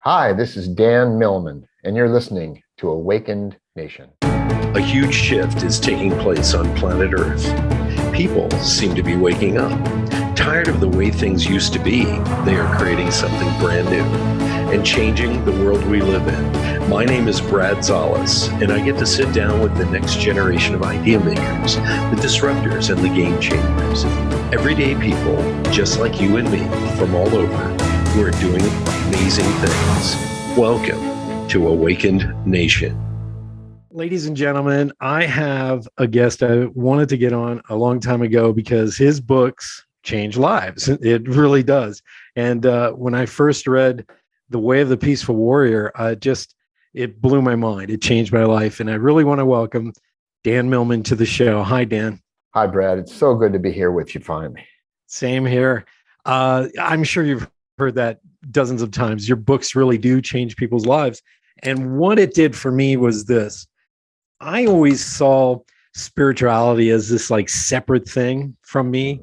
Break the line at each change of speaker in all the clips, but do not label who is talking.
Hi, this is Dan Millman, and you're listening to Awakened Nation.
A huge shift is taking place on planet Earth. People seem to be waking up. Tired of the way things used to be, they are creating something brand new and changing the world we live in. My name is Brad Szollose, and I get to sit down with the next generation of idea makers, the disruptors, and the game changers. Everyday people, just like you and me, from all over, who are doing amazing things. Welcome to Awakened Nation.
Ladies and gentlemen, I have a guest I wanted to get on a long time ago because his books change lives. It really does. And when I first read The Way of the Peaceful Warrior, it blew my mind. It changed my life. And I really want to welcome Dan Millman to the show. Hi, Dan.
Hi, Brad. It's so good to be here with you finally.
Same here. I'm sure you've heard that dozens of times. Your books really do change people's lives. And what it did for me was this. I always saw spirituality as this like separate thing from me.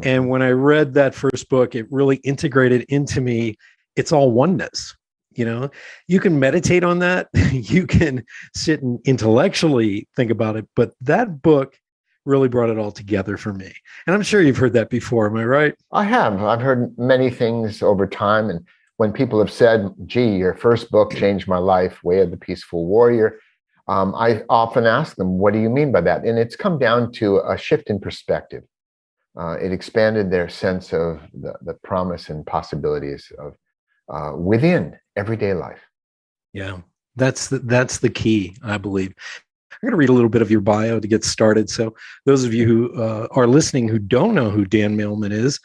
And when I read that first book, it really integrated into me. It's all oneness. You know, you can meditate on that. You can sit and intellectually think about it. But that book really brought it all together for me. And I'm sure you've heard that before. Am I right?
I have. I've heard many things over time. And when people have said, gee, your first book changed my life, Way of the Peaceful Warrior, I often ask them, what do you mean by that? And it's come down to a shift in perspective. It expanded their sense of the promise and possibilities of within everyday life.
Yeah, that's the key, I believe. I'm going to read a little bit of your bio to get started. So those of you who are listening who don't know who Dan Millman is,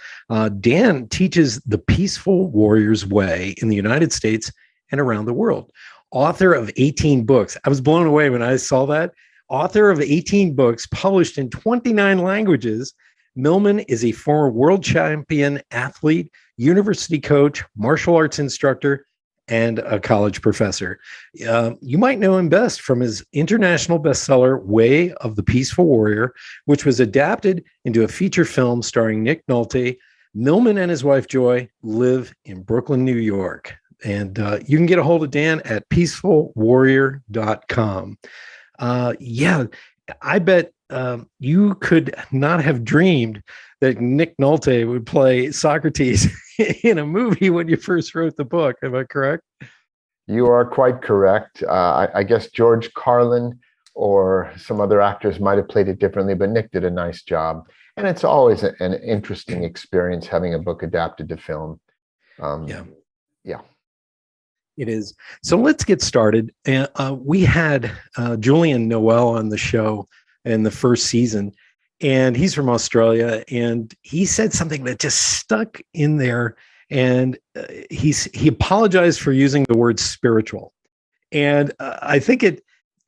Dan teaches the Peaceful Warrior's Way in the United States and around the world. Author of 18 books. I was blown away when I saw that. Author of 18 books published in 29 languages. Millman is a former world champion athlete, university coach, martial arts instructor, and a college professor. You might know him best from his international bestseller, Way of the Peaceful Warrior, which was adapted into a feature film starring Nick Nolte. Millman and his wife, Joy, live in Brooklyn, New York. And you can get a hold of Dan at peacefulwarrior.com. I bet you could not have dreamed that Nick Nolte would play Socrates in a movie when you first wrote the book. Am I correct?
You are quite correct. I guess George Carlin or some other actors might have played it differently, but Nick did a nice job. And it's always an interesting experience having a book adapted to film. Yeah.
It is. So let's get started. We had Julian Noel on the show in the first season, and he's from Australia, and he said something that just stuck in there. And he apologized for using the word spiritual. And I think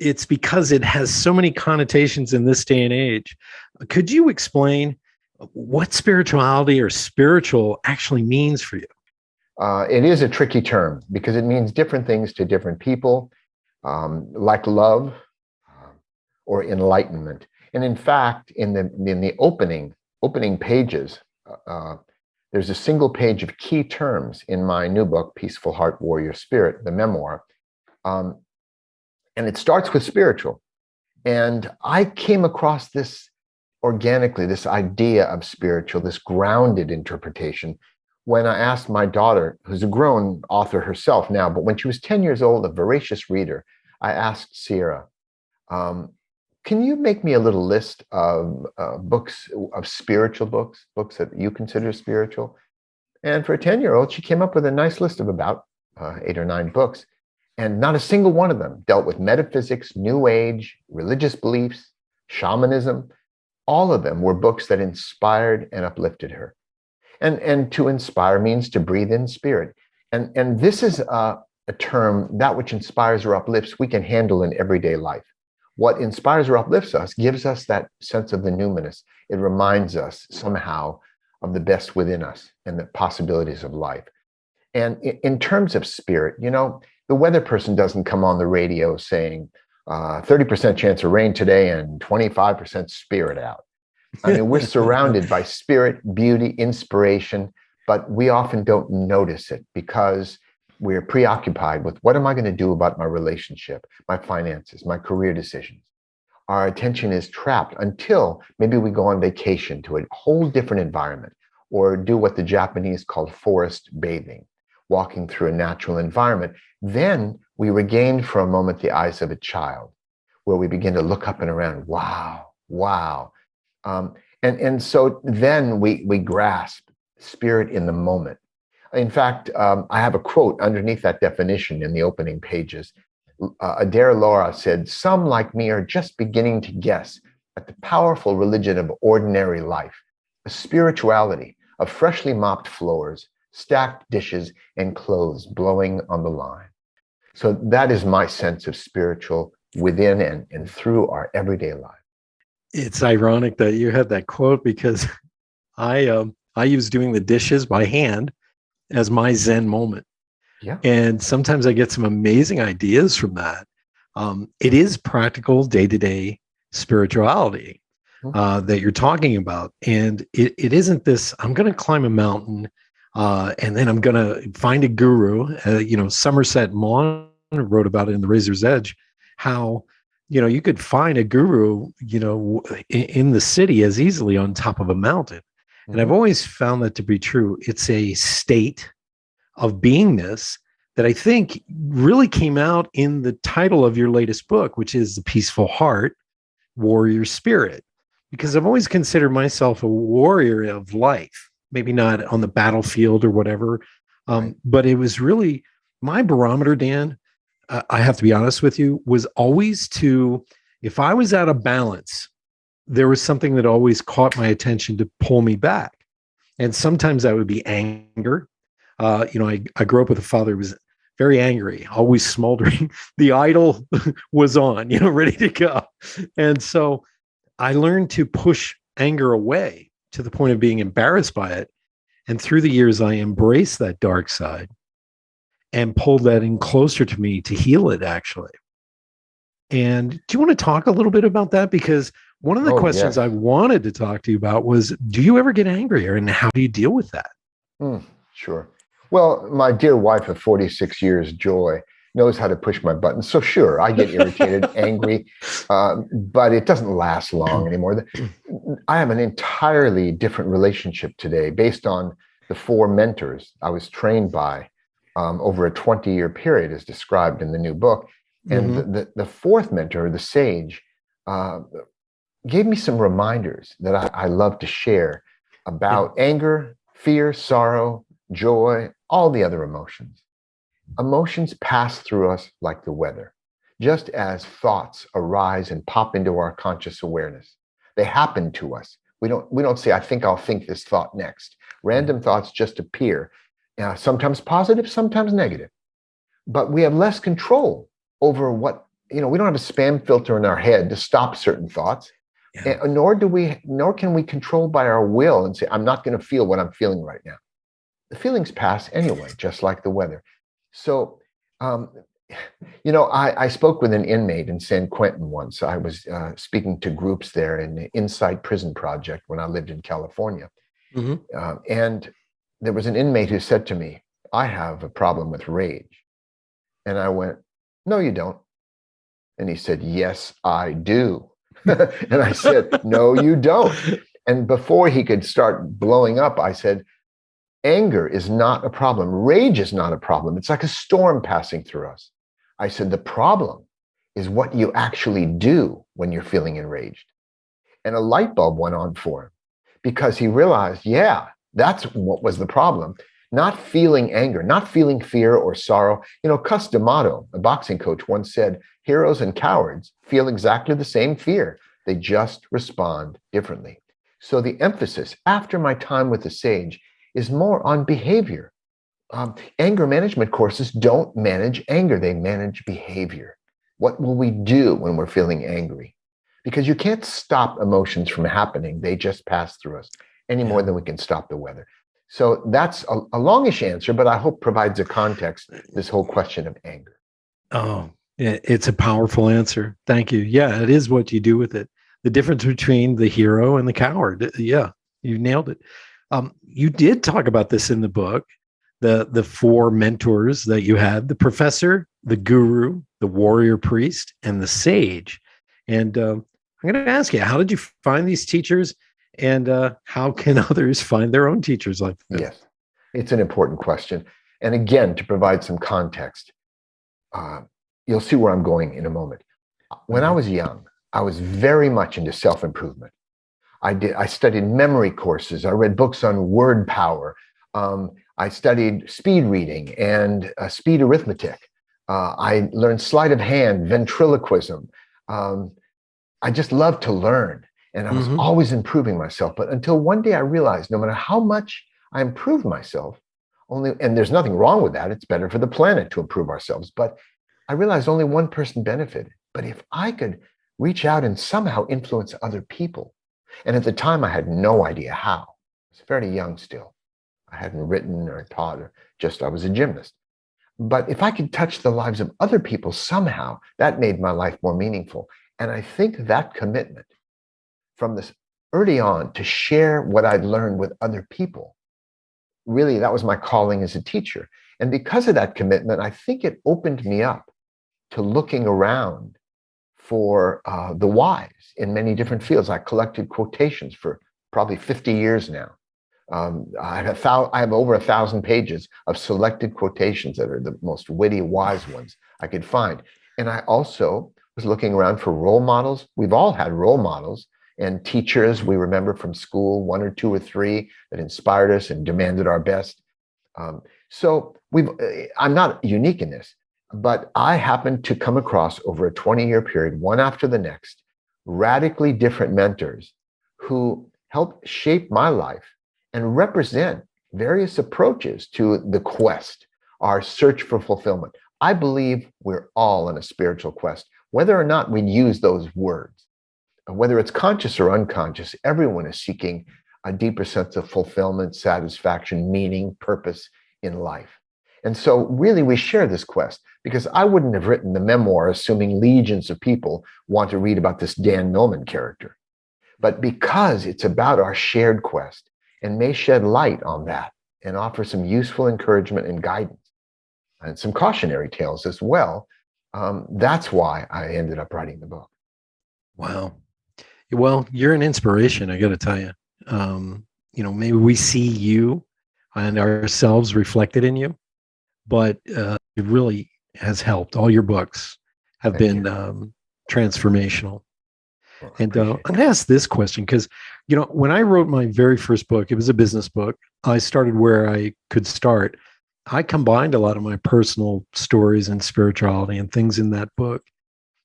it's because it has so many connotations in this day and age. Could you explain what spirituality or spiritual actually means for you?
It is a tricky term because it means different things to different people, like love or enlightenment. And in fact, in the opening pages, there's a single page of key terms in my new book, Peaceful Heart, Warrior Spirit, the memoir. And it starts with spiritual. And I came across this organically, this idea of spiritual, this grounded interpretation, when I asked my daughter, who's a grown author herself now, but when she was 10 years old, a voracious reader, I asked Sierra, can you make me a little list of books, of spiritual books that you consider spiritual? And for a 10-year-old, she came up with a nice list of about 8 or 9 books. And not a single one of them dealt with metaphysics, New Age, religious beliefs, shamanism. All of them were books that inspired and uplifted her. And to inspire means to breathe in spirit. And this is a term, that which inspires or uplifts, we can handle in everyday life. What inspires or uplifts us gives us that sense of the numinous. It reminds us somehow of the best within us and the possibilities of life. And in terms of spirit, you know, the weather person doesn't come on the radio saying 30% chance of rain today and 25% spirit out. I mean, we're surrounded by spirit, beauty, inspiration, but we often don't notice it because we're preoccupied with what am I going to do about my relationship, my finances, my career decisions. Our attention is trapped until maybe we go on vacation to a whole different environment or do what the Japanese call forest bathing, walking through a natural environment. Then we regain for a moment the eyes of a child, where we begin to look up and around. Wow, wow. And so then we grasp spirit in the moment. In fact, I have a quote underneath that definition in the opening pages. Adair Laura said, "Some like me are just beginning to guess at the powerful religion of ordinary life, a spirituality of freshly mopped floors, stacked dishes, and clothes blowing on the line." So that is my sense of spiritual within and through our everyday life.
It's ironic that you had that quote because I use doing the dishes by hand as my Zen moment.
Yeah.
And sometimes I get some amazing ideas from that. It is practical day-to-day spirituality that you're talking about. And it isn't this, I'm going to climb a mountain and then I'm going to find a guru. Somerset Maugham wrote about it in The Razor's Edge, how, you could find a guru, in the city as easily on top of a mountain. And I've always found that to be true. It's a state of beingness that I think really came out in the title of your latest book, which is The Peaceful Heart, Warrior Spirit. Because I've always considered myself a warrior of life, maybe not on the battlefield or whatever. But it was really my barometer, Dan, I have to be honest with you, was always if I was out of balance, there was something that always caught my attention to pull me back. And sometimes that would be anger. I grew up with a father who was very angry, always smoldering. The idol was on, ready to go. And so I learned to push anger away to the point of being embarrassed by it. And through the years, I embraced that dark side and pulled that in closer to me to heal it, actually. And do you want to talk a little bit about that? Because one of the questions I wanted to talk to you about was, do you ever get angrier and how do you deal with that?
Sure. Well, my dear wife of 46 years, Joy, knows how to push my buttons. So sure, I get irritated, angry, but it doesn't last long anymore. I have an entirely different relationship today based on the 4 mentors I was trained by over a 20-year period, as described in the new book. And the 4th mentor, the sage, gave me some reminders that I love to share about anger, fear, sorrow, joy, all the other emotions. Emotions pass through us like the weather, just as thoughts arise and pop into our conscious awareness. They happen to us. We don't say, I think I'll think this thought next. Random thoughts just appear, sometimes positive, sometimes negative. But we have less control over what, we don't have a spam filter in our head to stop certain thoughts. Nor can we control by our will and say, I'm not going to feel what I'm feeling right now. The feelings pass anyway, just like the weather. So, I spoke with an inmate in San Quentin once. I was speaking to groups there in the Inside Prison Project when I lived in California. And there was an inmate who said to me, I have a problem with rage. And I went, no, you don't. And he said, yes, I do. And I said, no, you don't. And before he could start blowing up, I said, anger is not a problem. Rage is not a problem. It's like a storm passing through us. I said, the problem is what you actually do when you're feeling enraged. And a light bulb went on for him because he realized, that's what was the problem. Not feeling anger, not feeling fear or sorrow. Cus D'Amato, a boxing coach, once said, heroes and cowards feel exactly the same fear. They just respond differently. So the emphasis after my time with the sage is more on behavior. Anger management courses don't manage anger. They manage behavior. What will we do when we're feeling angry? Because you can't stop emotions from happening. They just pass through us any more than we can stop the weather. So that's a longish answer, but I hope provides a context, this whole question of anger.
Oh, it's a powerful answer. Thank you. Yeah, it is what you do with it. The difference between the hero and the coward. Yeah, you nailed it. You did talk about this in the book, the four mentors that you had: the professor, the guru, the warrior priest, and the sage. And I'm going to ask you, how did you find these teachers, and how can others find their own teachers like this?
Yes, it's an important question. And again, to provide some context, you'll see where I'm going in a moment. When I was young, I was very much into self-improvement. I studied memory courses. I read books on word power. I studied speed reading and speed arithmetic. I learned sleight of hand, ventriloquism. I just loved to learn, and I was always improving myself. But until one day I realized no matter how much I improved myself, and there's nothing wrong with that. It's better for the planet to improve ourselves. But I realized only one person benefited. But if I could reach out and somehow influence other people, and at the time I had no idea how. I was fairly young still. I hadn't written or taught, or I was a gymnast. But if I could touch the lives of other people somehow, that made my life more meaningful. And I think that commitment from this early on to share what I'd learned with other people, really, that was my calling as a teacher. And because of that commitment, I think it opened me up to looking around for the whys in many different fields. I collected quotations for probably 50 years now. I have over 1,000 pages of selected quotations that are the most witty, wise ones I could find. And I also was looking around for role models. We've all had role models and teachers we remember from school, one or two or three that inspired us and demanded our best. So I'm not unique in this, but I happened to come across over a 20-year period, one after the next, radically different mentors who helped shape my life and represent various approaches to the quest, our search for fulfillment. I believe we're all on a spiritual quest, whether or not we use those words. Whether it's conscious or unconscious, everyone is seeking a deeper sense of fulfillment, satisfaction, meaning, purpose in life. And so really we share this quest, because I wouldn't have written the memoir assuming legions of people want to read about this Dan Millman character. But because it's about our shared quest and may shed light on that and offer some useful encouragement and guidance and some cautionary tales as well, that's why I ended up writing the book.
Wow. Well, you're an inspiration, I got to tell you. Maybe we see you and ourselves reflected in you, but it really has helped. All your books have been transformational.
Well,
And I'm going to ask this question because, when I wrote my very first book, it was a business book. I started where I could start. I combined a lot of my personal stories and spirituality and things in that book.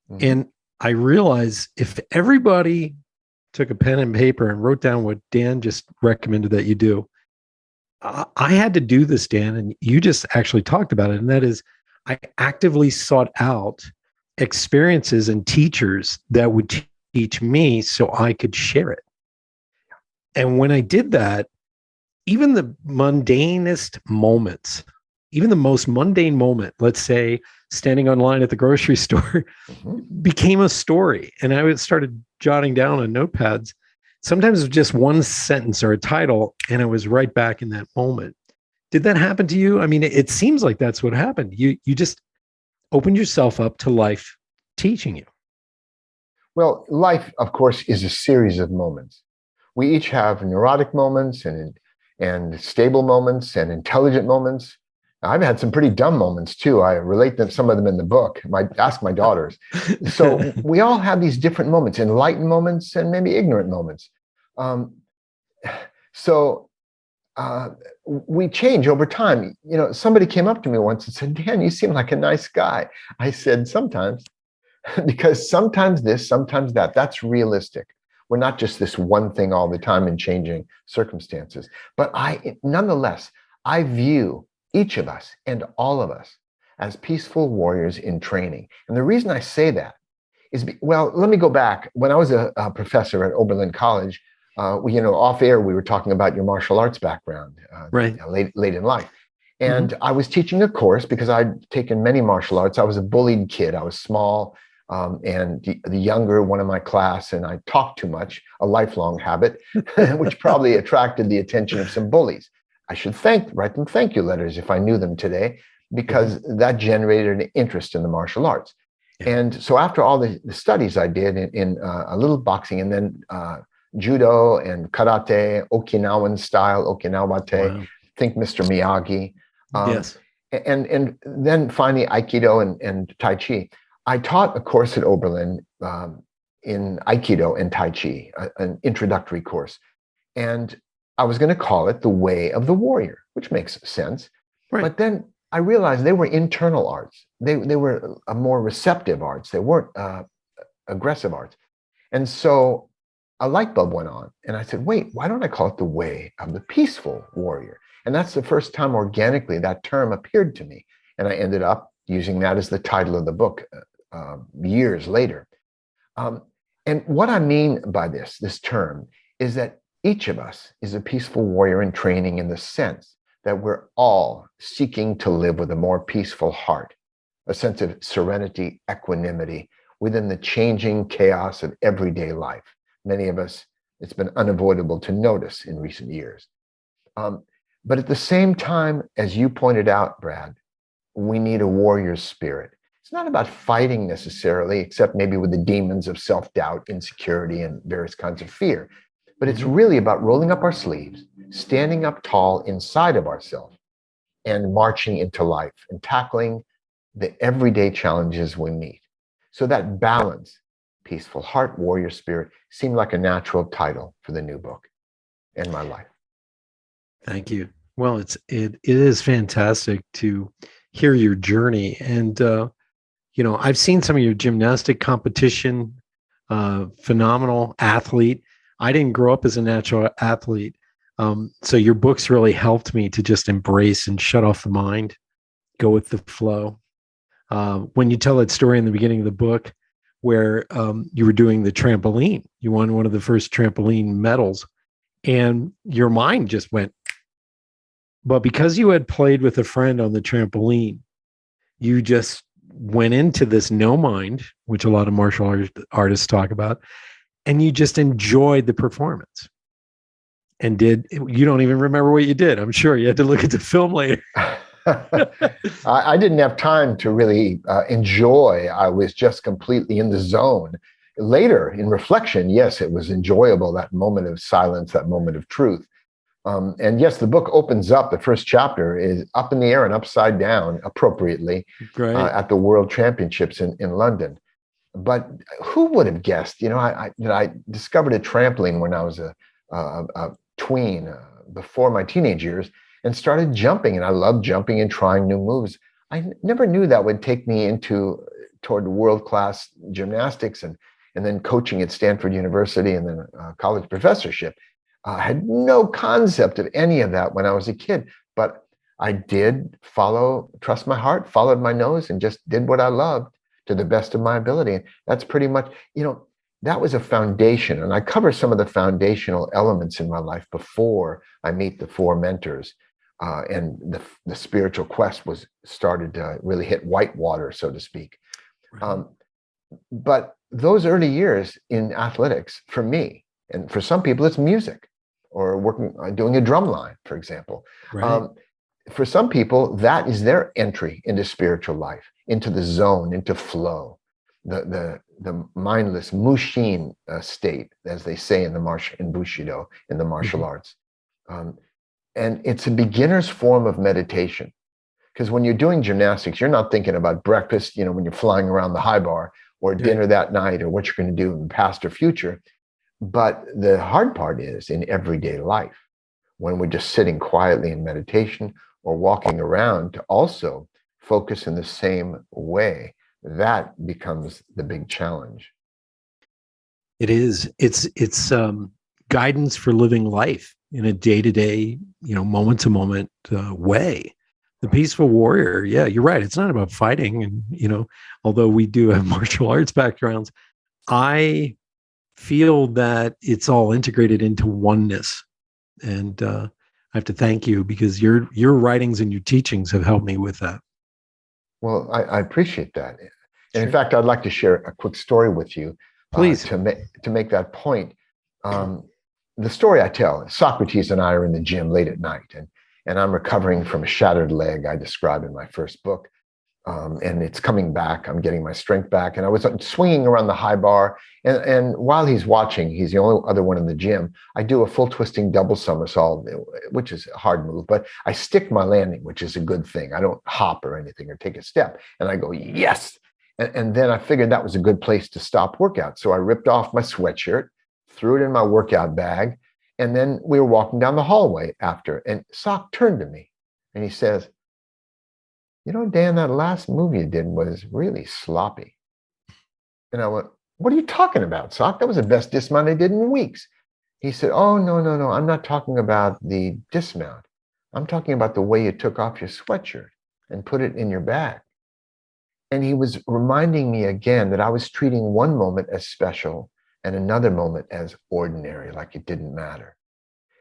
Mm-hmm. And I realized if everybody took a pen and paper and wrote down what Dan just recommended that you do, I had to do this, Dan, and you just actually talked about it. And that is, I actively sought out experiences and teachers that would teach me so I could share it. And when I did that, even the mundanest moments, even the most mundane moment, let's say standing online at the grocery store, became a story. And I started jotting down on notepads. Sometimes it was just one sentence or a title, and I was right back in that moment. Did that happen to you? I mean, it seems like that's what happened. You just opened yourself up to life teaching you.
Well, life, of course, is a series of moments. We each have neurotic moments and stable moments and intelligent moments. I've had some pretty dumb moments too. I relate to some of them in the book. Ask my daughters. So we all have these different moments, enlightened moments and maybe ignorant moments. We change over time. Somebody came up to me once and said, Dan, you seem like a nice guy. I said, sometimes, because sometimes this, sometimes that. That's realistic. We're not just this one thing all the time in changing circumstances. But nonetheless, I view each of us and all of us as peaceful warriors in training. And the reason I say that is, let me go back. When I was a professor at Oberlin College, off air, we were talking about your martial arts background,
right,
late in life. And I was teaching a course because I'd taken many martial arts. I was a bullied kid. I was small and the younger one of my class, and I talked too much, a lifelong habit, which probably attracted the attention of some bullies. I should write them thank you letters if I knew them today, because that generated an interest in the martial arts.
Yeah.
And so after all the studies I did in a little boxing, and then judo and karate, Okinawan style, Okinawate,
Wow.
think Mr. Miyagi.
Yes.
And then finally Aikido and Tai Chi. I taught a course at Oberlin in Aikido and Tai Chi, an introductory course. And I was going to call it the Way of the Warrior, which makes sense.
Right.
But then I realized they were internal arts. They were a more receptive arts. They weren't aggressive arts. And so a light bulb went on. And I said, wait, why don't I call it the Way of the Peaceful Warrior? And that's the first time organically that term appeared to me. And I ended up using that as the title of the book years later. And what I mean by this term is that each of us is a peaceful warrior in training, in the sense that we're all seeking to live with a more peaceful heart, a sense of serenity, equanimity within the changing chaos of everyday life. Many of us, it's been unavoidable to notice in recent years. But at the same time, as you pointed out, Brad, we need a warrior's spirit. It's not about fighting necessarily, except maybe with the demons of self-doubt, insecurity, and various kinds of fear. But it's really about rolling up our sleeves, standing up tall inside of ourselves, and marching into life and tackling the everyday challenges we meet. So that balance, peaceful heart, warrior spirit, seemed like a natural title for the new book and my life.
Thank you. Well, it is fantastic to hear your journey. And, I've seen some of your gymnastic competition, phenomenal athlete. I didn't grow up as a natural athlete. So your books really helped me to just embrace and shut off the mind, go with the flow. When you tell that story in the beginning of the book where you were doing the trampoline, you won one of the first trampoline medals, and your mind just went. But because you had played with a friend on the trampoline, you just went into this no mind, which a lot of martial artists talk about, and you just enjoyed the performance. And you don't even remember what you did. I'm sure you had to look at the film later.
I didn't have time to really enjoy. I was just completely in the zone. Later, in reflection, yes, it was enjoyable, that moment of silence, that moment of truth. And yes, the book opens up, the first chapter is up in the air and upside down, appropriately, at the World Championships in London. But who would have guessed? I discovered a trampoline when I was a tween, before my teenage years, and started jumping. And I loved jumping and trying new moves. I never knew that would take me toward world-class gymnastics and then coaching at Stanford University and then college professorship. I had no concept of any of that when I was a kid, but I did trust my heart, followed my nose, and just did what I loved to the best of my ability. And that's pretty much, that was a foundation. And I cover some of the foundational elements in my life before I meet the four mentors. And the spiritual quest started to really hit white water, so to speak. Right. But those early years in athletics, for me, and for some people, it's music or doing a drum line, for example. Right. For some people, that is their entry into spiritual life, into the zone, into flow, the mindless mushin state, as they say in Bushido, in the martial arts. And it's a beginner's form of meditation. Because when you're doing gymnastics, you're not thinking about breakfast, when you're flying around the high bar, or dinner that night, or what you're going to do in the past or future. But the hard part is in everyday life, when we're just sitting quietly in meditation or walking around, to also focus in the same way. That becomes the big challenge.
It is. It's guidance for living life in a day-to-day, moment-to-moment way. The peaceful warrior, yeah, you're right. It's not about fighting. And, although we do have martial arts backgrounds, I feel that it's all integrated into oneness. And I have to thank you, because your writings and your teachings have helped me with that.
Well, I appreciate that. And in fact, I'd like to share a quick story with you.
Please.
To make that point. The story I tell, Socrates and I are in the gym late at night, and I'm recovering from a shattered leg I describe in my first book. And it's coming back. I'm getting my strength back. And I was swinging around the high bar. And while he's watching, he's the only other one in the gym, I do a full twisting double somersault, which is a hard move, but I stick my landing, which is a good thing. I don't hop or anything or take a step. And I go, yes. And then I figured that was a good place to stop workout. So I ripped off my sweatshirt, threw it in my workout bag. And then we were walking down the hallway after. And Sock turned to me and he says, you know, Dan, that last move you did was really sloppy. And I went, what are you talking about, Sock? That was the best dismount I did in weeks. He said, oh, no. I'm not talking about the dismount. I'm talking about the way you took off your sweatshirt and put it in your bag. And he was reminding me again that I was treating one moment as special and another moment as ordinary, like it didn't matter.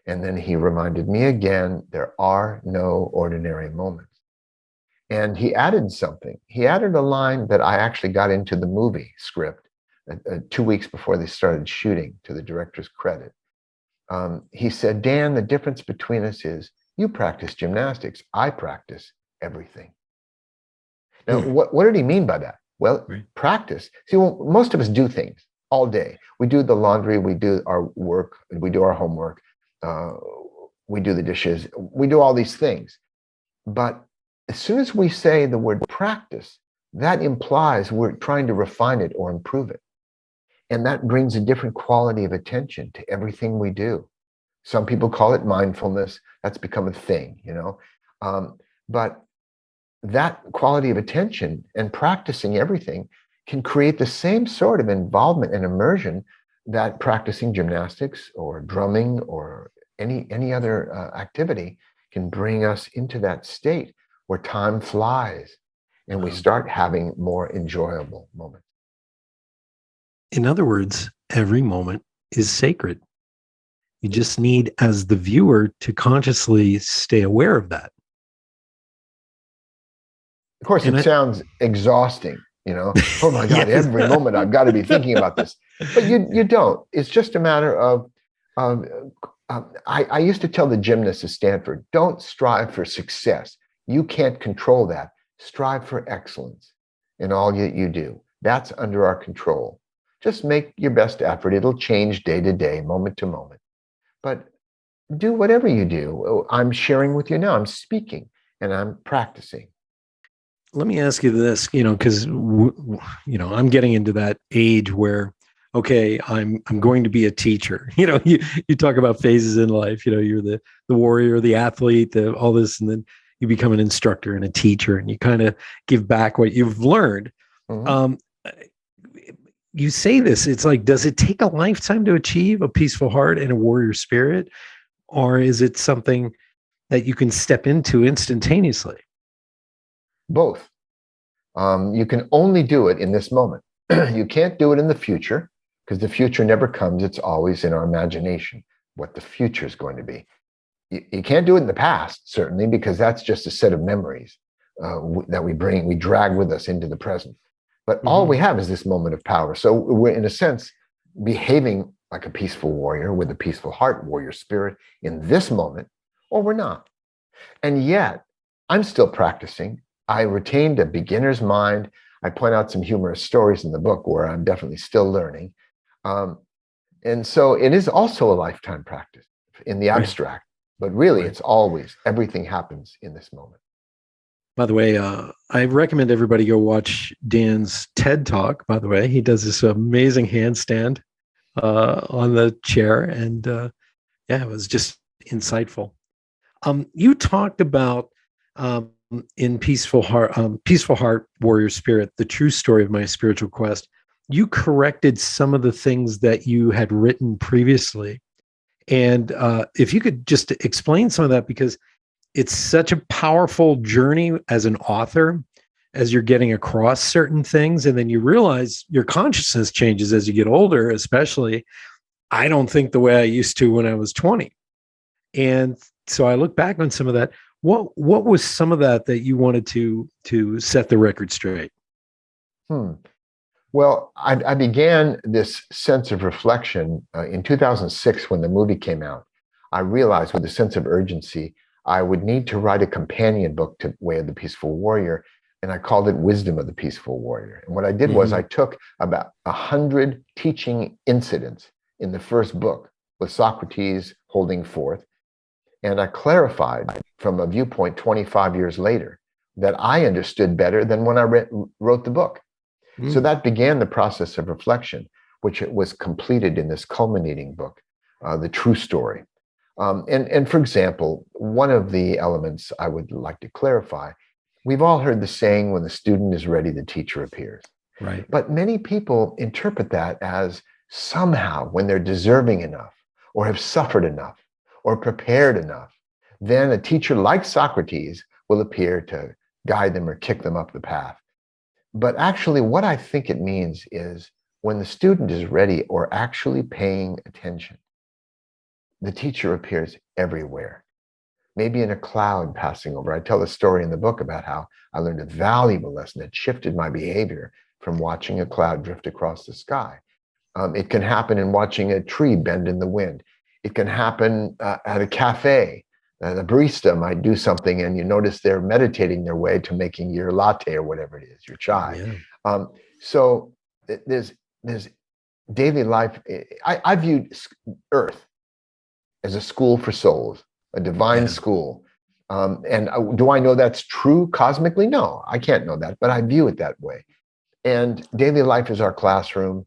And then he reminded me again, there are no ordinary moments. And he added something. He added a line that I actually got into the movie script 2 weeks before they started shooting, to the director's credit. He said, Dan, the difference between us is you practice gymnastics. I practice everything. Now, what did he mean by that? Well, practice. See, well, most of us do things all day. We do the laundry. We do our work. We do our homework. We do the dishes. We do all these things. But as soon as we say the word practice, that implies we're trying to refine it or improve it. And that brings a different quality of attention to everything we do. Some people call it mindfulness. That's become a thing, you know. But that quality of attention and practicing everything can create the same sort of involvement and immersion that practicing gymnastics or drumming or any other activity can bring us into that state where time flies and we start having more enjoyable moments.
In other words, every moment is sacred. You just need, as the viewer, to consciously stay aware of that.
Of course, it sounds exhausting, you know. Oh my God, yes. Every moment I've got to be thinking about this. But you don't. It's just a matter of, I used to tell the gymnasts at Stanford, don't strive for success. You can't control that. Strive for excellence in all that you do. That's under our control. Just make your best effort. It'll change day to day, moment to moment. But do whatever you do. I'm sharing with you now. I'm speaking and I'm practicing.
Let me ask you this, you know, because, you know, I'm getting into that age where, okay, I'm going to be a teacher. You know, you talk about phases in life. You know, you're the warrior, the athlete, all this, and then you become an instructor and a teacher, and you kind of give back what you've learned. Mm-hmm. You say this, it's like, does it take a lifetime to achieve a peaceful heart and a warrior spirit? Or is it something that you can step into instantaneously?
Both. You can only do it in this moment. You can't do it in the future because the future never comes. It's always in our imagination what the future is going to be. You can't do it in the past, certainly, because that's just a set of memories that we drag with us into the present. But all we have is this moment of power. So we're, in a sense, behaving like a peaceful warrior with a peaceful heart, warrior spirit in this moment, or we're not. And yet, I'm still practicing. I retained a beginner's mind. I point out some humorous stories in the book where I'm definitely still learning. And so it is also a lifetime practice in the abstract. But really, it's always, everything happens in this moment.
By the way, I recommend everybody go watch Dan's TED Talk, by the way. He does this amazing handstand on the chair. And it was just insightful. You talked about in Peaceful Heart, Warrior Spirit, the true story of my spiritual quest. You corrected some of the things that you had written previously. And if you could just explain some of that, because it's such a powerful journey as an author, as you're getting across certain things. And then you realize your consciousness changes as you get older, especially. I don't think the way I used to when I was 20. And so I look back on some of that. What was some of that you wanted to set the record straight?
Well, I began this sense of reflection in 2006 when the movie came out. I realized with a sense of urgency, I would need to write a companion book to Way of the Peaceful Warrior, and I called it Wisdom of the Peaceful Warrior. And what I did was I took about 100 teaching incidents in the first book with Socrates holding forth, and I clarified from a viewpoint 25 years later that I understood better than when I wrote the book. So that began the process of reflection, which was completed in this culminating book, The True Story. And for example, one of the elements I would like to clarify, we've all heard the saying, when the student is ready, the teacher appears.
Right.
But many people interpret that as somehow when they're deserving enough, or have suffered enough, or prepared enough, then a teacher like Socrates will appear to guide them or kick them up the path. But actually, what I think it means is when the student is ready or actually paying attention, the teacher appears everywhere, maybe in a cloud passing over. I tell a story in the book about how I learned a valuable lesson that shifted my behavior from watching a cloud drift across the sky. It can happen in watching a tree bend in the wind. It can happen at a cafe. The barista might do something and you notice they're meditating their way to making your latte or whatever it is, your chai.
Yeah.
So there's daily life. I viewed Earth as a school for souls, a divine school. And do I know that's true cosmically? No, I can't know that, but I view it that way. And daily life is our classroom.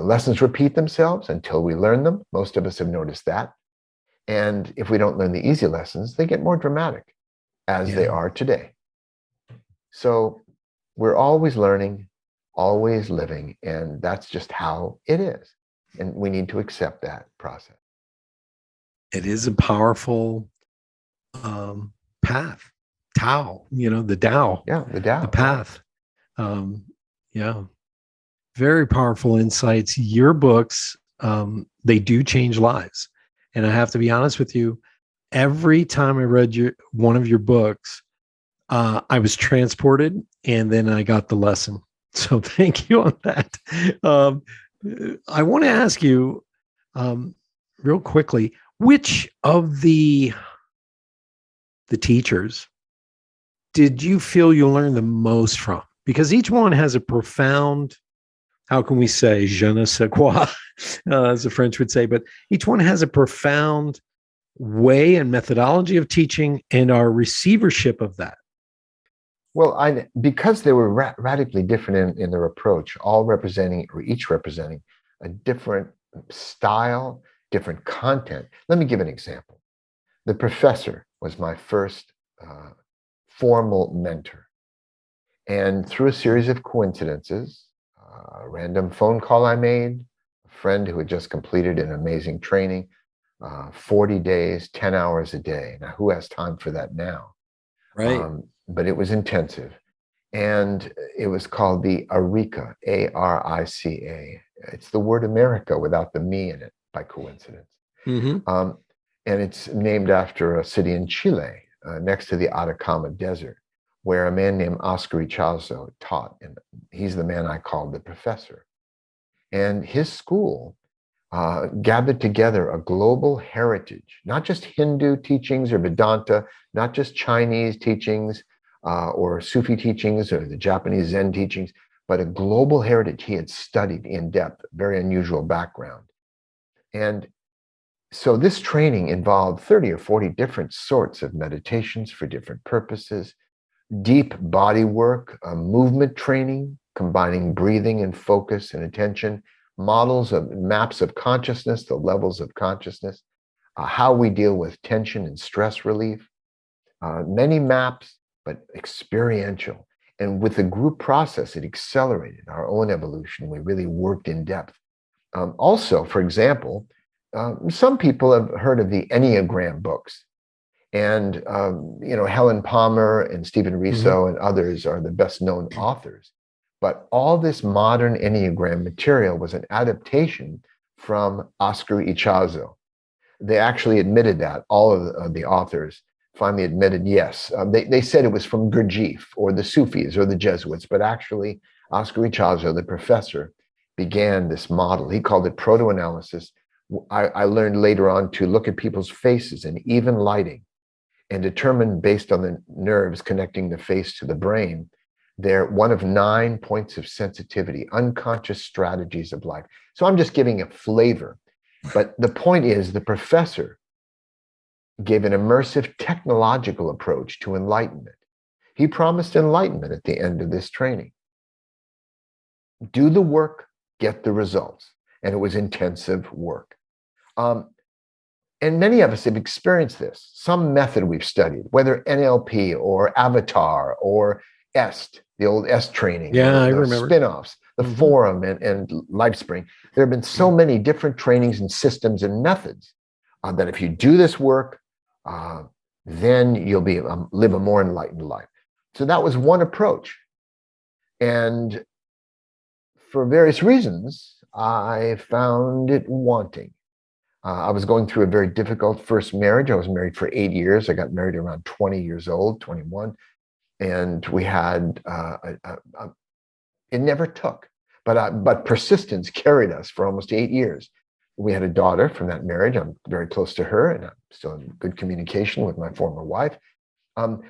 Lessons repeat themselves until we learn them. Most of us have noticed that. And if we don't learn the easy lessons, they get more dramatic, as they are today. So we're always learning, always living, and that's just how it is. And we need to accept that process.
It is a powerful path. Tao, the Tao.
Yeah, the Tao.
The path. Yeah. Very powerful insights. Your books, they do change lives. And I have to be honest with you, every time I read one of your books, I was transported and then I got the lesson. So thank you on that. I want to ask you real quickly, which of the teachers did you feel you learned the most from? Because each one has a profound, how can we say, je ne sais quoi, as the French would say, but each one has a profound way and methodology of teaching and our receivership of that.
Well, because they were radically different in their approach, each representing a different style, different content. Let me give an example. The professor was my first formal mentor. And through a series of coincidences, a random phone call I made, a friend who had just completed an amazing training, 40 days, 10 hours a day. Now, who has time for that now?
Right.
But it was intensive. And it was called the Arica, Arica. It's the word America without the me in it, by coincidence.
Mm-hmm.
And it's named after a city in Chile, next to the Atacama Desert, where a man named Oscar Ichazo taught. And he's the man I called the professor. And his school gathered together a global heritage, not just Hindu teachings or Vedanta, not just Chinese teachings or Sufi teachings or the Japanese Zen teachings, but a global heritage he had studied in depth, very unusual background. And so this training involved 30 or 40 different sorts of meditations for different purposes, deep body work, movement training, combining breathing and focus and attention, maps of consciousness, the levels of consciousness, how we deal with tension and stress relief, many maps, but experiential. And with the group process, it accelerated our own evolution. We really worked in depth. Also, for example, some people have heard of the Enneagram books. And, Helen Palmer and Stephen Riso and others are the best known authors. But all this modern Enneagram material was an adaptation from Oscar Ichazo. They actually admitted that. All of the authors finally admitted, yes. They said it was from Gurdjieff or the Sufis or the Jesuits, but actually Oscar Ichazo, the professor, began this model. He called it proto-analysis. I learned later on to look at people's faces and even lighting and determined based on the nerves connecting the face to the brain, they're one of 9 points of sensitivity, unconscious strategies of life. So I'm just giving a flavor. But the point is, the professor gave an immersive technological approach to enlightenment. He promised enlightenment at the end of this training. Do the work, get the results. And it was intensive work. And many of us have experienced this. Some method we've studied, whether NLP or Avatar or EST, the old EST training,
Yeah, I
the
remember.
spin-offs, the Forum and LifeSpring. There have been so many different trainings and systems and methods that if you do this work, then you'll be live a more enlightened life. So that was one approach. And for various reasons, I found it wanting. I was going through a very difficult first marriage. I was married for 8 years. I got married around 20 years old, 21. And we had, it never took, but persistence carried us for almost 8 years. We had a daughter from that marriage. I'm very close to her, and I'm still in good communication with my former wife.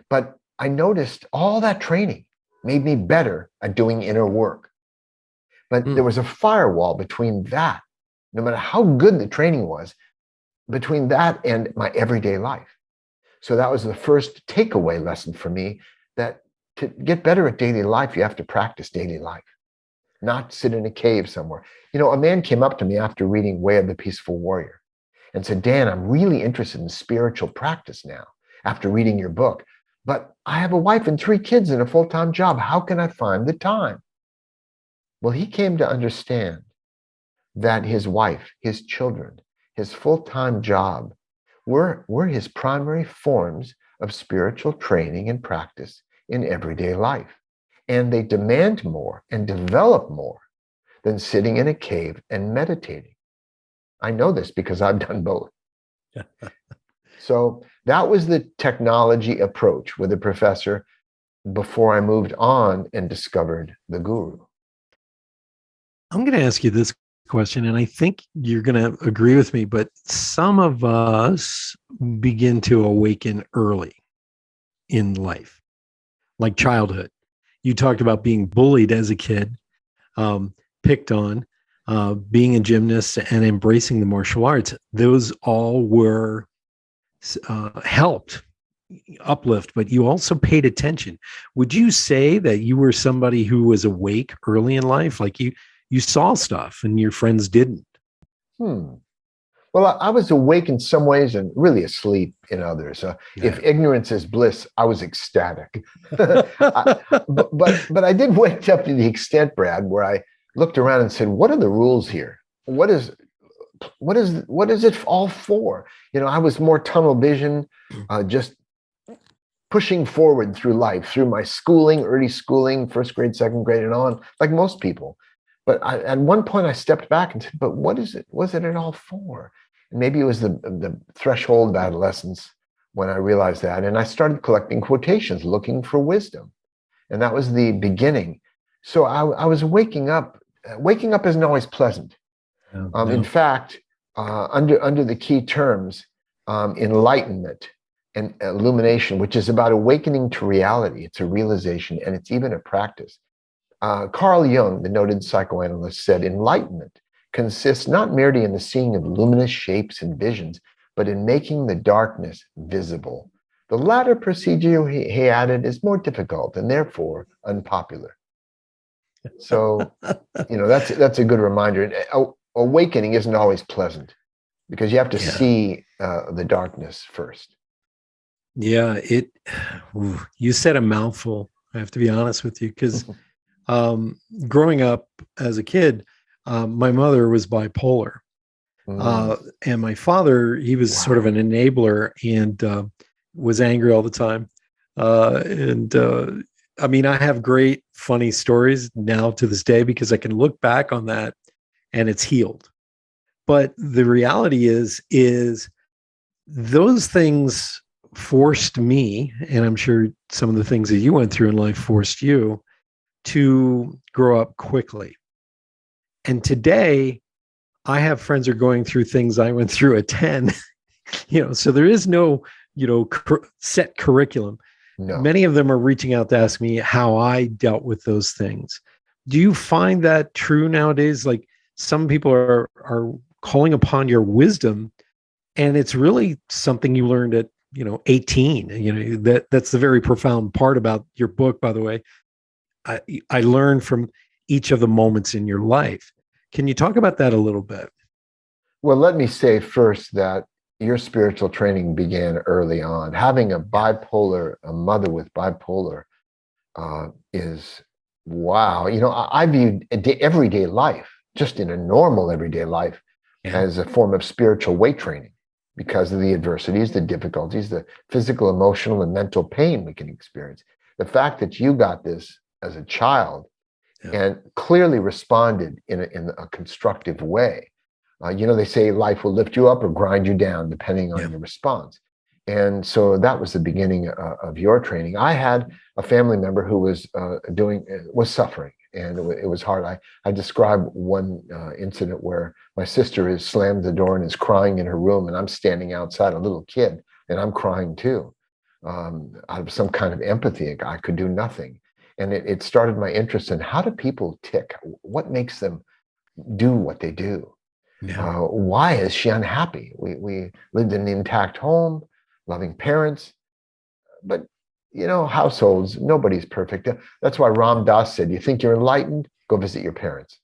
But I noticed all that training made me better at doing inner work. But there was a firewall between that, no matter how good the training was, between that and my everyday life. So that was the first takeaway lesson for me, that to get better at daily life, you have to practice daily life, not sit in a cave somewhere. You know, a man came up to me after reading Way of the Peaceful Warrior and said, Dan, I'm really interested in spiritual practice now after reading your book, but I have a wife and 3 kids and a full-time job. How can I find the time? Well, he came to understand that his wife, his children, his full-time job were his primary forms of spiritual training and practice in everyday life. And they demand more and develop more than sitting in a cave and meditating. I know this because I've done both. So that was the technology approach with the professor before I moved on and discovered the guru.
I'm going to ask you this question, and I think you're going to agree with me, but some of us begin to awaken early in life, like childhood. You talked about being bullied as a kid, picked on, being a gymnast, and embracing the martial arts. Those all were helped uplift, but you also paid attention. Would you say that you were somebody who was awake early in life? Like you saw stuff and your friends didn't?
Well, I was awake in some ways and really asleep in others. If ignorance is bliss, I was ecstatic. but I did wake up to the extent, Brad, where I looked around and said, what are the rules here? What is it all for? You know, I was more tunnel vision, just pushing forward through life, through my schooling, early schooling, first grade, second grade, and on, like most people. But at one point I stepped back and said, but what is it? Was it all for? And maybe it was the threshold of adolescence when I realized that. And I started collecting quotations, looking for wisdom. And that was the beginning. So I was waking up. Waking up isn't always pleasant.
No.
In fact, under the key terms, enlightenment and illumination, which is about awakening to reality. It's a realization, and it's even a practice. Carl Jung, the noted psychoanalyst, said enlightenment consists not merely in the seeing of luminous shapes and visions, but in making the darkness visible. The latter procedure, he added, is more difficult and therefore unpopular. So, you know, that's a good reminder. And awakening isn't always pleasant because you have to see the darkness first.
Yeah, you said a mouthful. I have to be honest with you, because growing up as a kid, my mother was bipolar. And my father, he was sort of an enabler and was angry all the time. I mean, I have great, funny stories now to this day because I can look back on that and it's healed. But the reality is those things forced me, and I'm sure some of the things that you went through in life forced you to grow up quickly. And today, I have friends who are going through things I went through at 10, so there is no set curriculum.
No.
Many of them are reaching out to ask me how I dealt with those things. Do you find that true nowadays? Like some people are calling upon your wisdom, and it's really something you learned at 18. That's the very profound part about your book, by the way. I learned from each of the moments in your life. Can you talk about that a little bit?
Well, let me say first that your spiritual training began early on. Having a mother with bipolar is wow. I viewed everyday life, just in a normal everyday life, as a form of spiritual weight training because of the adversities, the difficulties, the physical, emotional, and mental pain we can experience. The fact that you got this as a child and clearly responded in a constructive way. They say life will lift you up or grind you down, depending on your response. And so that was the beginning of your training. I had a family member who was suffering, and it was hard. I described one incident where my sister has slammed the door and is crying in her room, and I'm standing outside, a little kid, and I'm crying too. Out of some kind of empathy, I could do nothing. And it started my interest in how do people tick? What makes them do what they do? Yeah. Why is she unhappy? We lived in an intact home, loving parents, but households, nobody's perfect. That's why Ram Dass said, you think you're enlightened? Go visit your parents.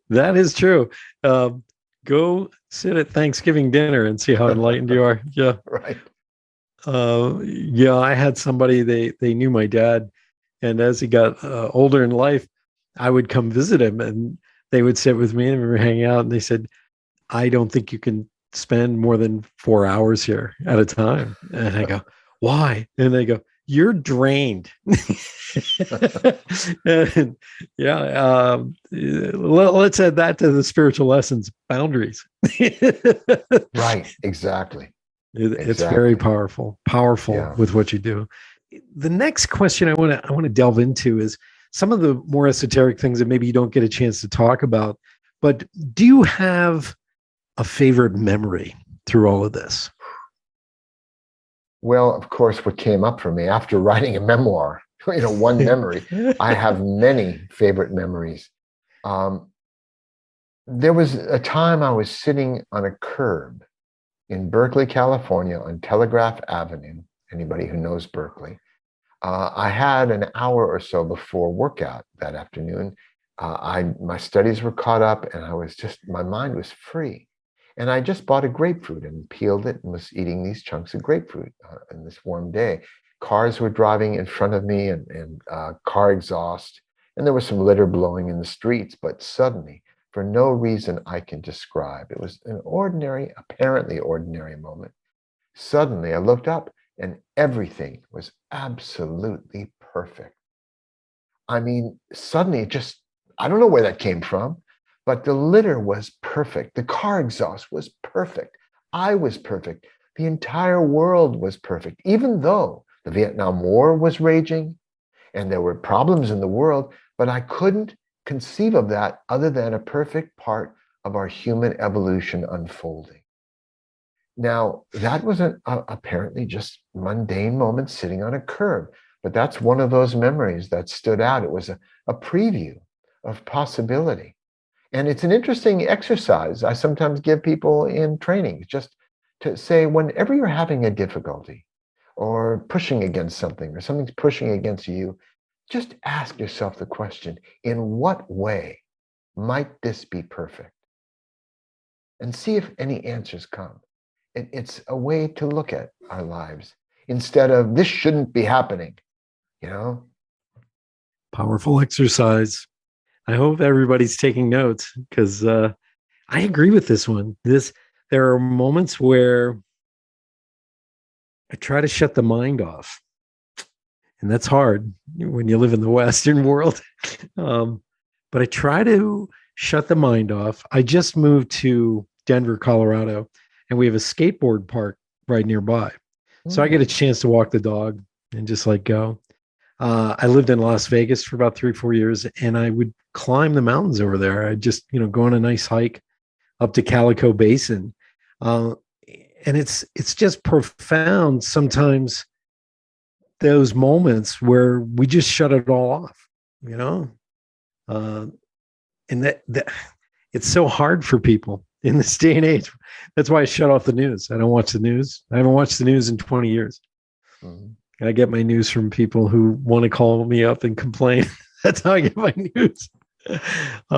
That is true. Go sit at Thanksgiving dinner and see how enlightened you are. Yeah.
Right.
I had somebody, they knew my dad, and as he got older in life, I would come visit him and they would sit with me and we were hanging out, and they said, I don't think you can spend more than 4 hours here at a time. And I go, why? And they go, you're drained. And let's add that to the spiritual lessons, boundaries.
Right. Exactly.
It's very powerful with what you do. The next question I want to delve into is some of the more esoteric things that maybe you don't get a chance to talk about, but do you have a favorite memory through all of this?
Well, of course, what came up for me after writing a memoir, one memory, I have many favorite memories. There was a time I was sitting on a curb in Berkeley, California, on Telegraph Avenue. Anybody who knows Berkeley. I had an hour or so before workout that afternoon. My studies were caught up, and my mind was free. And I just bought a grapefruit and peeled it and was eating these chunks of grapefruit on this warm day. Cars were driving in front of me and car exhaust, and there was some litter blowing in the streets. But suddenly, for no reason I can describe, it was an apparently ordinary moment. Suddenly, I looked up, and everything was absolutely perfect. I mean, suddenly I don't know where that came from, but the litter was perfect. The car exhaust was perfect. I was perfect. The entire world was perfect, even though the Vietnam War was raging and there were problems in the world, but I couldn't conceive of that other than a perfect part of our human evolution unfolding. Now, that was apparently just mundane moment sitting on a curb, but that's one of those memories that stood out. It was a preview of possibility. And it's an interesting exercise I sometimes give people in training, just to say, whenever you're having a difficulty or pushing against something or something's pushing against you, just ask yourself the question, in what way might this be perfect? And see if any answers come. It's a way to look at our lives instead of this shouldn't be happening,
Powerful exercise. I hope everybody's taking notes because I agree with this one. There are moments where I try to shut the mind off, and that's hard when you live in the Western world. But I try to shut the mind off. I just moved to Denver, Colorado, and we have a skateboard park right nearby. So I get a chance to walk the dog and just go. I lived in Las Vegas for about 3-4 years, and I would climb the mountains over there. I'd just, go on a nice hike up to Calico Basin. and it's just profound sometimes, those moments where we just shut it all off, you know? And that it's so hard for people in this day and age. That's why I shut off the news. I don't watch the news. I haven't watched the news in 20 years. Mm-hmm. And I get my news from people who want to call me up and complain. That's how I get my news.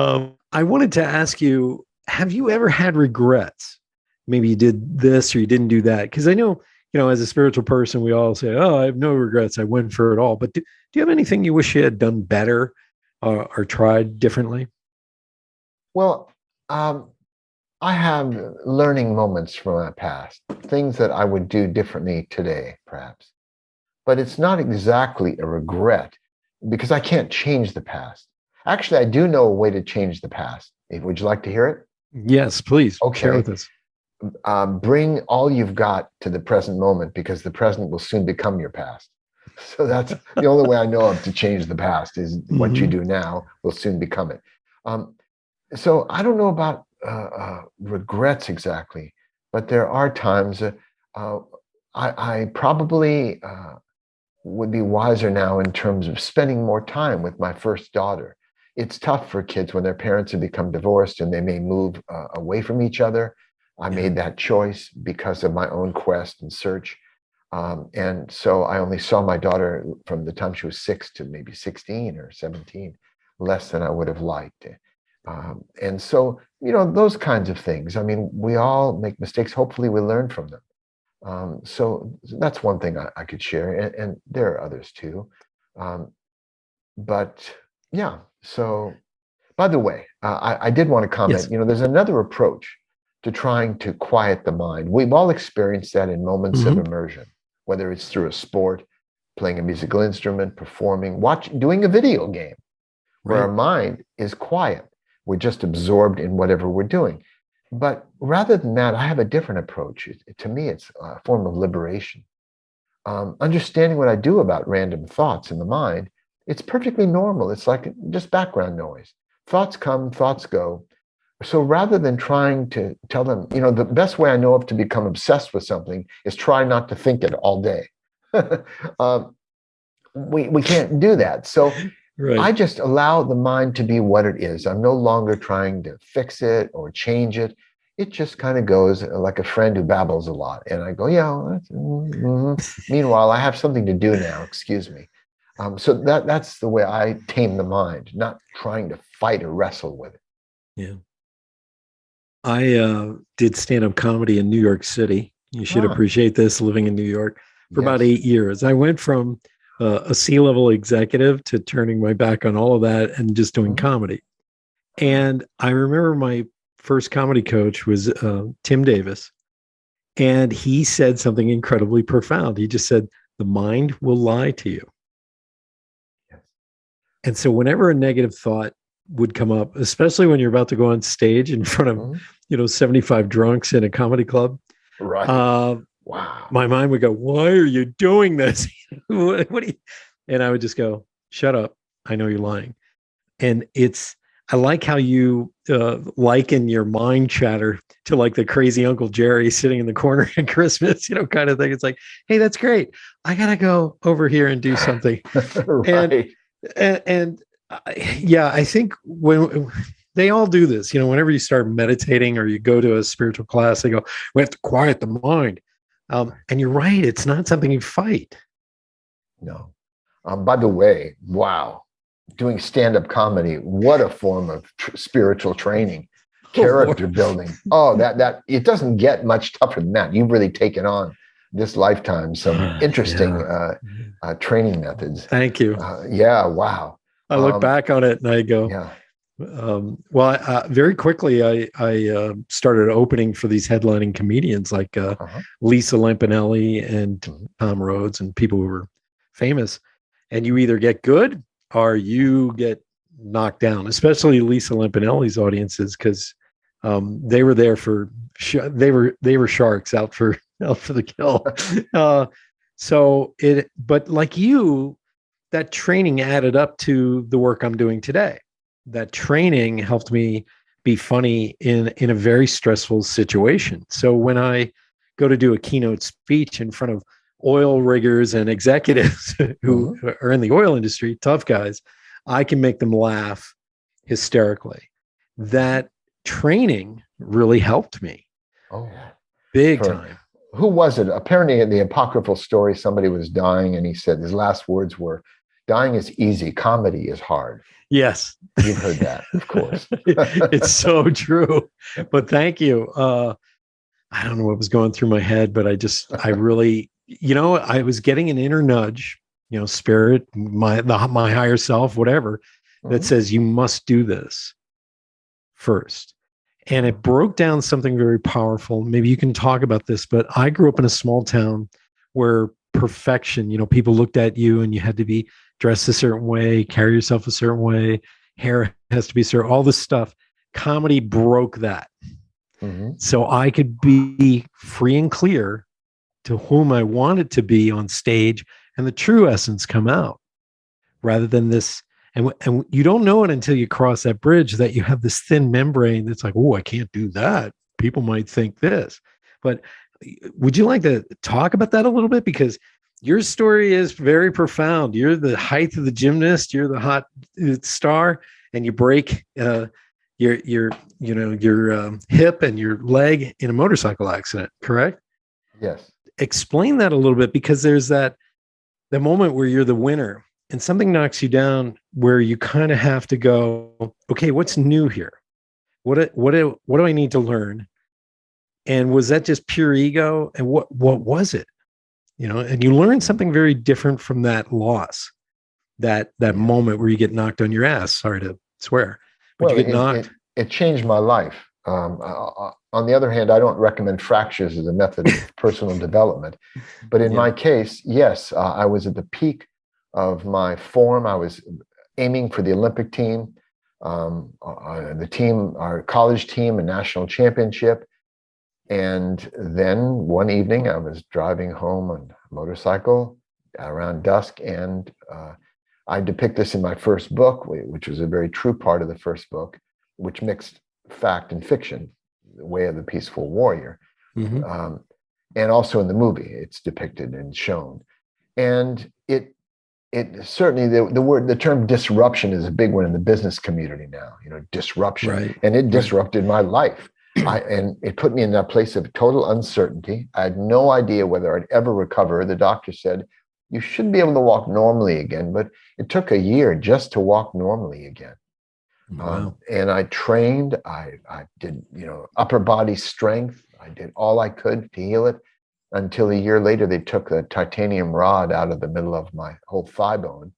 I wanted to ask you, have you ever had regrets? Maybe you did this or you didn't do that. Because I know, as a spiritual person, we all say, oh, I have no regrets. I went for it all. But do you have anything you wish you had done better or tried differently?
Well, I have learning moments from my past, things that I would do differently today, perhaps. But it's not exactly a regret because I can't change the past. Actually, I do know a way to change the past. Would you like to hear it?
Yes, please.
Okay.
Share with us.
Bring all you've got to the present moment because the present will soon become your past. So that's the only way I know of to change the past is what you do now will soon become it. So I don't know about regrets exactly, but there are times I probably would be wiser now in terms of spending more time with my first daughter. It's tough for kids when their parents have become divorced and they may move away from each other. I made that choice because of my own quest and search. And so I only saw my daughter from the time she was 6 to maybe 16 or 17, less than I would have liked. And so, those kinds of things. I mean, we all make mistakes. Hopefully we learn from them. So that's one thing I could share. And there are others too. But yeah, so by the way, I did want to comment,
Yes.
There's another approach to trying to quiet the mind. We've all experienced that in moments of immersion, whether it's through a sport, playing a musical instrument, performing, doing a video game, where our mind is quiet. We're just absorbed in whatever we're doing. But rather than that, I have a different approach. To me, it's a form of liberation. Understanding what I do about random thoughts in the mind, it's perfectly normal. It's like just background noise. Thoughts come, thoughts go. So rather than trying to tell them, the best way I know of to become obsessed with something is try not to think it all day. We can't do that. So I just allow the mind to be what it is. I'm no longer trying to fix it or change it. It just kind of goes like a friend who babbles a lot. And I go, Meanwhile, I have something to do now. Excuse me. So that's the way I tame the mind, not trying to fight or wrestle with it.
Yeah. I did stand-up comedy in New York City. You should appreciate this, living in New York for about 8 years. I went from a C-level executive to turning my back on all of that and just doing comedy. And I remember my first comedy coach was Tim Davis. And he said something incredibly profound. He just said, the mind will lie to you. Yes. And so whenever a negative thought would come up, especially when you're about to go on stage in front of 75 drunks in a comedy club.
Right.
Wow. My mind would go, why are you doing this? what do you? And I would just go, shut up. I know you're lying. And I like how you liken your mind chatter to like the crazy Uncle Jerry sitting in the corner at Christmas, kind of thing. It's like, hey, that's great. I got to go over here and do something.
Right.
And I think when they all do this, whenever you start meditating or you go to a spiritual class, they go, we have to quiet the mind. And you're right. It's not something you fight.
No. By the way, wow. Doing stand-up comedy, what a form of spiritual training, character building. Oh, that it doesn't get much tougher than that. You've really taken on this lifetime some interesting training methods.
Thank you.
Wow.
I look back on it and I go, very quickly, I started opening for these headlining comedians like Lisa Lampanelli and Tom Rhodes and people who were famous. And you either get good or you get knocked down, especially Lisa Lampanelli's audiences, because they were there for they were sharks out for the kill. But like you, that training added up to the work I'm doing today. That training helped me be funny in a very stressful situation. So when I go to do a keynote speech in front of oil riggers and executives who are in the oil industry, tough guys, I can make them laugh hysterically. That training really helped me.
Oh,
big time.
Who was it? Apparently, in the apocryphal story, somebody was dying, and he said his last words were, "Dying is easy, comedy is hard."
Yes.
You've heard that, of course.
It's so true. But thank you. I don't know what was going through my head, but I really, I was getting an inner nudge, spirit, my higher self, whatever, that says you must do this first. And it broke down something very powerful. Maybe you can talk about this, but I grew up in a small town where perfection, people looked at you and you had to be dressed a certain way, carry yourself a certain way, hair has to be certain, all this stuff. Comedy broke that. So I could be free and clear to whom I wanted to be on stage and the true essence come out rather than this. And you don't know it until you cross that bridge that you have this thin membrane that's like, oh, I can't do that. People might think this. But would you like to talk about that a little bit? Because your story is very profound. You're the height of the gymnast. You're the hot star, and you break your hip and your leg in a motorcycle accident. Correct?
Yes.
Explain that a little bit, because there's the moment where you're the winner and something knocks you down where you kind of have to go, okay, what's new here? What do I need to learn? And was that just pure ego? And what was it? And you learn something very different from that loss, that moment where you get knocked on your ass. Sorry to swear, but you get knocked.
It changed my life. On the other hand, I don't recommend fractures as a method of personal development. But in my case, yes, I was at the peak of my form. I was aiming for the Olympic team, our college team, a national championship. And then one evening I was driving home on a motorcycle around dusk, and I depict this in my first book, which was a very true part of the first book, which mixed fact and fiction, The Way of the Peaceful Warrior. And also in the movie, it's depicted and shown. And it certainly, the term disruption is a big one in the business community now, disruption.
Right.
And it disrupted my life. And it put me in that place of total uncertainty. I had no idea whether I'd ever recover. The doctor said, you should be able to walk normally again, but it took a year just to walk normally again.
Wow.
And I trained, I did, upper body strength. I did all I could to heal it, until a year later, they took a titanium rod out of the middle of my whole thigh bone.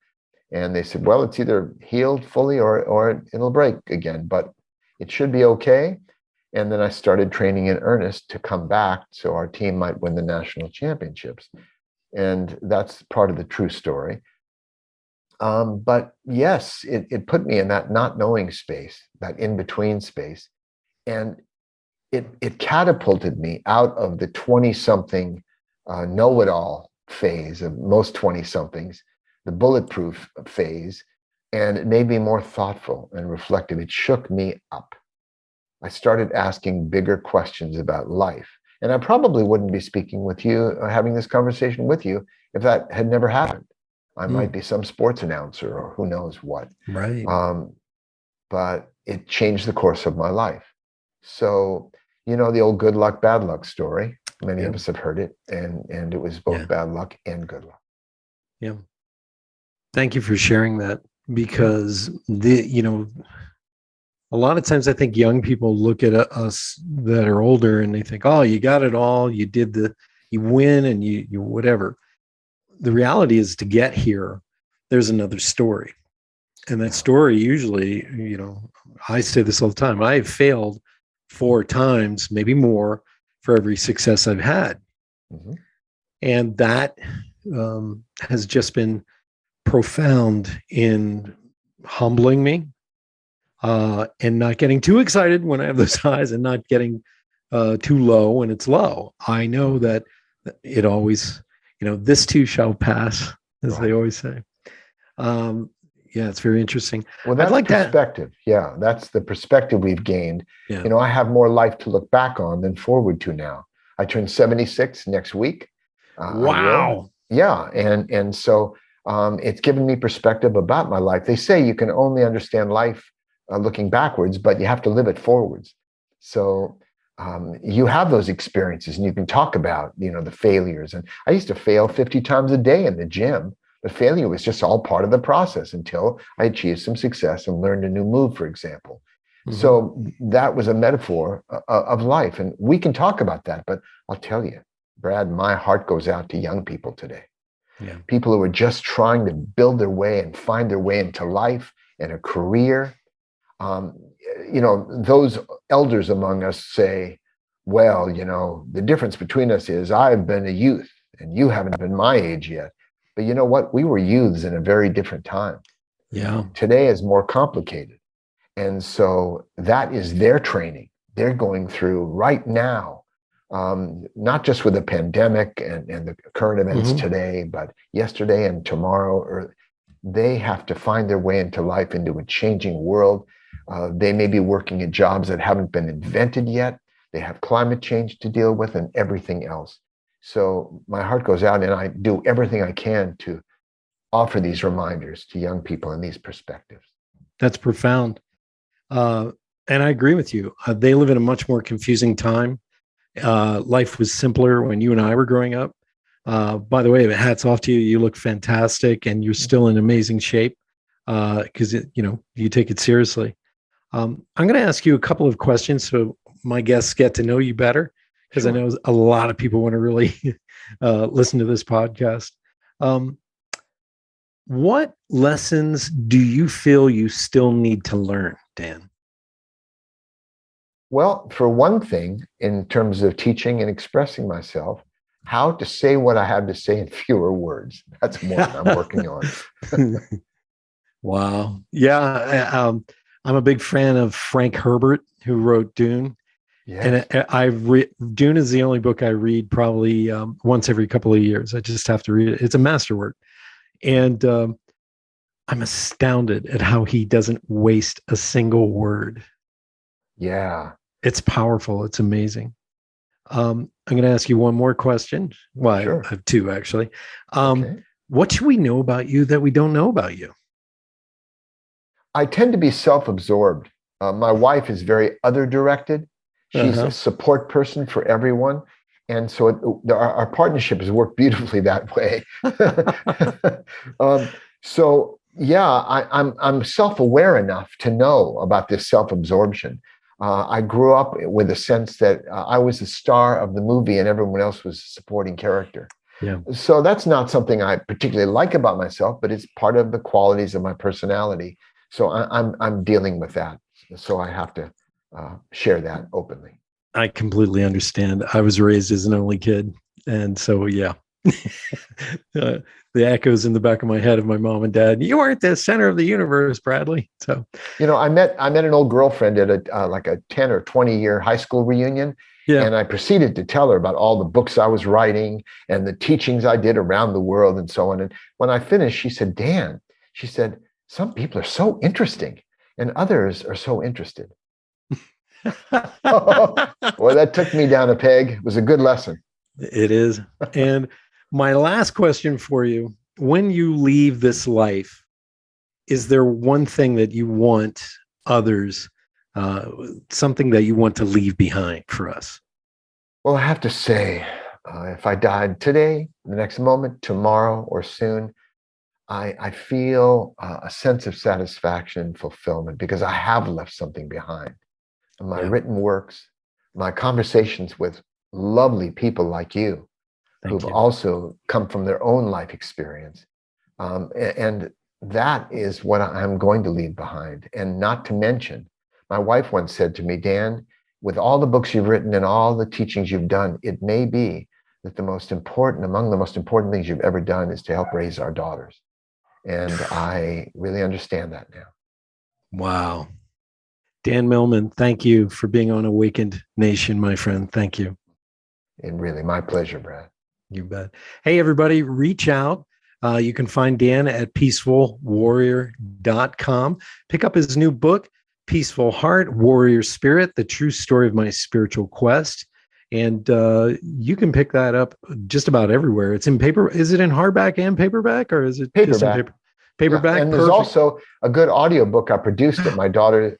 And they said, well, it's either healed fully or it'll break again, but it should be okay. And then I started training in earnest to come back so our team might win the national championships. And that's part of the true story. But yes, it put me in that not knowing space, that in-between space. And it catapulted me out of the 20-something know-it-all phase of most 20-somethings, the bulletproof phase, and it made me more thoughtful and reflective. It shook me up. I started asking bigger questions about life. And I probably wouldn't be speaking with you, having this conversation with you, if that had never happened. I might be some sports announcer or who knows what.
Right.
But it changed the course of my life. So, the old good luck, bad luck story. Many of us have heard it, and it was both bad luck and good luck.
Yeah. Thank you for sharing that, because a lot of times I think young people look at us that are older and they think, oh, you got it all. You win and you whatever. The reality is, to get here, there's another story. And that story usually, I say this all the time, I have failed 4 times, maybe more, for every success I've had. And that has just been profound in humbling me, and not getting too excited when I have those highs, and not getting too low when it's low. I know that it always, this too shall pass, as they always say. It's very interesting.
Well, that's perspective. Yeah, that's the perspective we've gained. I have more life to look back on than forward to now. I turn 76 next week. I will.
Wow.
Yeah. And so it's given me perspective about my life. They say you can only understand life looking backwards, but you have to live it forwards. So you have those experiences and you can talk about, the failures. And I used to fail 50 times a day in the gym, but failure was just all part of the process until I achieved some success and learned a new move, for example.
Mhm.
So that was a metaphor of life. And we can talk about that, but I'll tell you, Brad, my heart goes out to young people today.
Yeah.
People who are just trying to build their way and find their way into life and a career. Those elders among us say, well, the difference between us is I've been a youth and you haven't been my age yet. But you know what? We were youths in a very different time.
Yeah.
Today is more complicated. And so that is their training. They're going through right now, not just with the pandemic and the current events today, but yesterday and tomorrow. They have to find their way into life, into a changing world. They may be working at jobs that haven't been invented yet. They have climate change to deal with and everything else. So my heart goes out and I do everything I can to offer these reminders to young people and these perspectives.
That's profound. And I agree with you. They live in a much more confusing time. Life was simpler when you and I were growing up. By the way, hats off to you. You look fantastic and you're still in amazing shape because, you take it seriously. I'm going to ask you a couple of questions so my guests get to know you better, because I know a lot of people want to really listen to this podcast. What lessons do you feel you still need to learn, Dan?
Well, for one thing, in terms of teaching and expressing myself, how to say what I have to say in fewer words. That's more that I'm working on.
Wow. Yeah. I'm a big fan of Frank Herbert, who wrote Dune.
Yes.
And Dune is the only book I read probably once every couple of years. I just have to read it. It's a masterwork. And I'm astounded at how he doesn't waste a single word.
Yeah.
It's powerful. It's amazing. I'm going to ask you one more question. Well,
Sure.
I have two, actually.
Okay.
What should we know about you that we don't know about you?
I tend to be self-absorbed. My wife is very other-directed. She's a support person for everyone. And so our partnership has worked beautifully that way. I'm self-aware enough to know about this self-absorption. I grew up with a sense that I was the star of the movie and everyone else was a supporting character.
Yeah.
So that's not something I particularly like about myself, but it's part of the qualities of my personality. So I'm dealing with that. So I have to share that openly.
I completely understand. I was raised as an only kid. And so, yeah, the echoes in the back of my head of my mom and dad, you aren't the center of the universe, Bradley. So,
I met an old girlfriend at a 10 or 20 year high school reunion. Yeah. And I proceeded to tell her about all the books I was writing and the teachings I did around the world and so on. And when I finished, she said, Dan, she said, some people are so interesting and others are so interested. Well, that took me down a peg. It was a good lesson.
It is. And my last question for you, when you leave this life, is there one thing that you want others, something that you want to leave behind for us?
Well, I have to say, if I died today, the next moment, tomorrow, or soon, I feel a sense of satisfaction and fulfillment because I have left something behind. My written works, my conversations with lovely people like you, who've also come from their own life experience. And that is what I'm going to leave behind. And not to mention, my wife once said to me, Dan, with all the books you've written and all the teachings you've done, it may be that among the most important things you've ever done is to help raise our daughters. And I really understand that now.
Wow. Dan Millman, thank you for being on Awakened Nation, my friend. Thank you.
And really, my pleasure, Brad.
You bet. Hey, everybody, reach out. You can find Dan at peacefulwarrior.com. Pick up his new book, Peaceful Heart, Warrior Spirit, The True Story of My Spiritual Quest. And you can pick that up just about everywhere. It's in paper. Is it in hardback and paperback, or is it just in paper? Paperback.
Yeah. And there's also a good audiobook I produced that my daughter,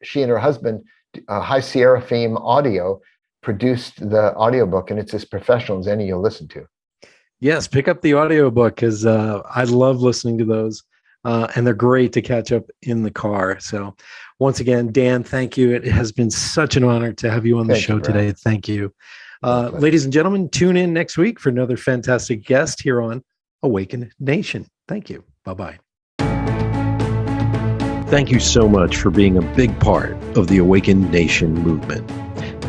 she and her husband, High Sierra Fame Audio, produced the audiobook, and it's as professional as any you'll listen to.
Yes, pick up the audiobook, because I love listening to those, and they're great to catch up in the car. So once again, Dan, thank you. It has been such an honor to have you on the show today. Thank you. Ladies and gentlemen, tune in next week for another fantastic guest here on Awakened Nation. Thank you. Bye-bye.
Thank you so much for being a big part of the Awakened Nation movement.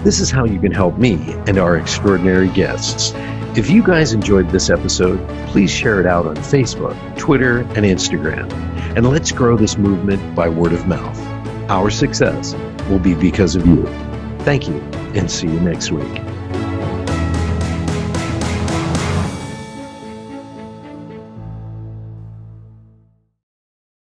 This is how you can help me and our extraordinary guests. If you guys enjoyed this episode, please share it out on Facebook, Twitter, and Instagram. And let's grow this movement by word of mouth. Our success will be because of you. Thank you, and see you next week.